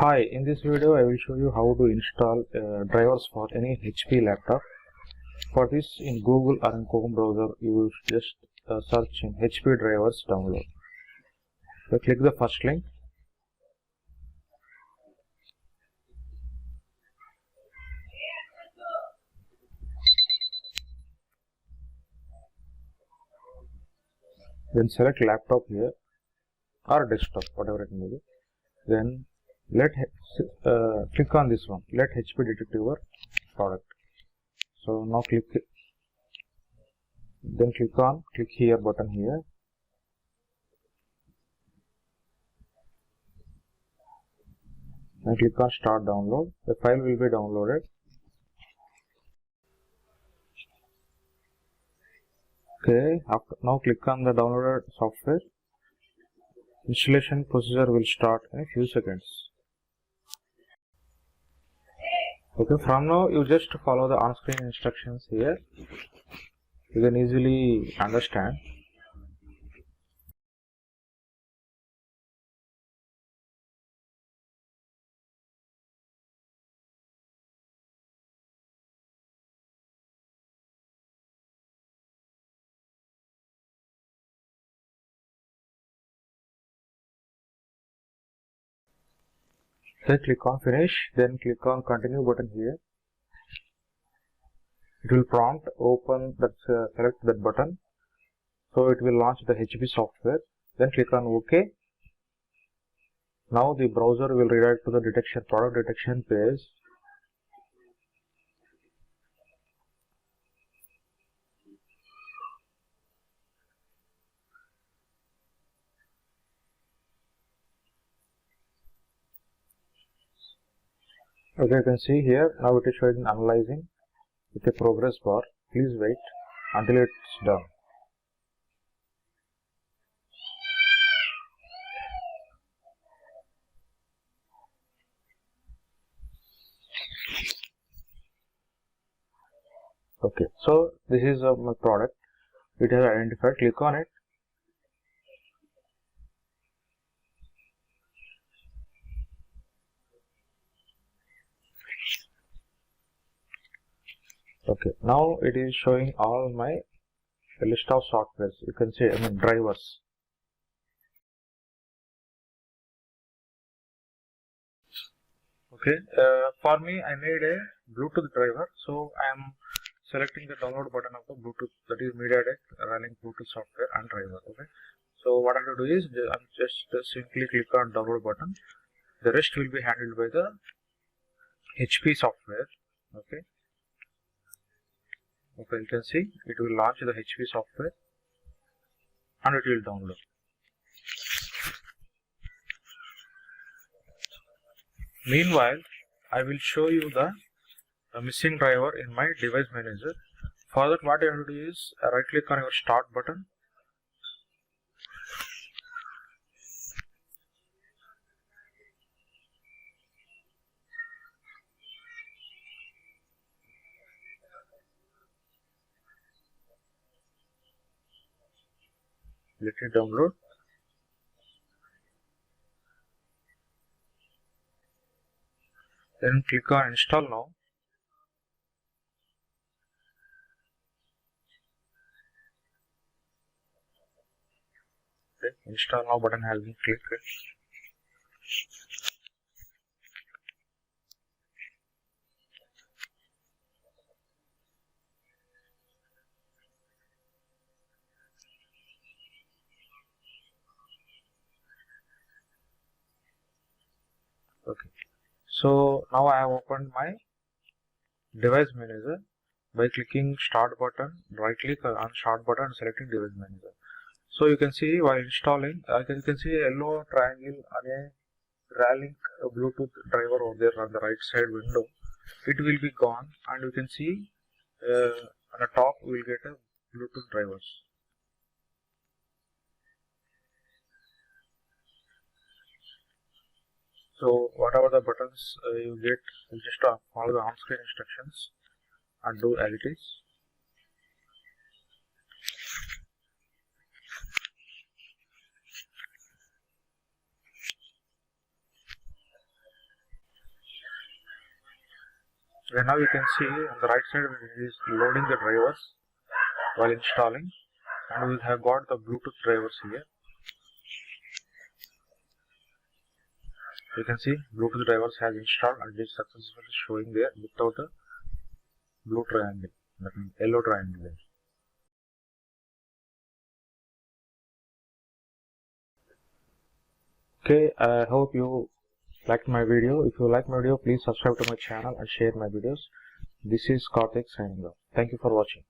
Hi, in this video I will show you how to install drivers for any HP laptop. For this, in Google or in Chrome browser, you will just search in HP drivers download. So click the first link. Then select laptop here or desktop, whatever it may be. Then click on this one. Let HP detect your product. So now click here button here. Then click on start download. The file will be downloaded. Okay, now click on the downloaded software. Installation procedure will start in a few seconds. Okay, from now you just follow the on-screen instructions here. You can easily understand. Then click on finish, then click on continue button here. It will prompt open that select that button. So it will launch the HP software. Then click on OK. Now the browser will redirect to the product detection page. Okay, you can see here, now it is showing analyzing with a progress bar. Please wait until it's done. Okay, so this is my product. It has identified. Click on it. Okay, now it is showing all my list of softwares. You can see, drivers. Okay, for me, I made a Bluetooth driver, so I am selecting the download button of the Bluetooth, that is MediaTek running Bluetooth software and driver. Okay, so what I have to do is I'm just simply click on download button. The rest will be handled by the HP software. Okay. Okay, you can see it will launch the HP software and it will download. Meanwhile, I will show you the missing driver in my device manager. For that, what you have to do is right click on your start button. Let it download. Then click on install now. Okay, install now button has been clicked. Okay, so now I have opened my device manager by clicking start button, right click on start button and selecting device manager. So you can see while installing, you can see a yellow triangle on a Ralink Bluetooth driver over there on the right side window. It will be gone, and you can see on the top we will get a Bluetooth drivers. So whatever the buttons you get, you just follow the on-screen instructions and do as it is. And now you can see on the right side it is loading the drivers while installing, and we have got the Bluetooth drivers here. You can see Bluetooth drivers has installed and is successfully showing there without a blue triangle, that means yellow triangle there. Okay, I hope you liked my video. If you like my video, please subscribe to my channel and share my videos. This is Karthik signing off. Thank you for watching.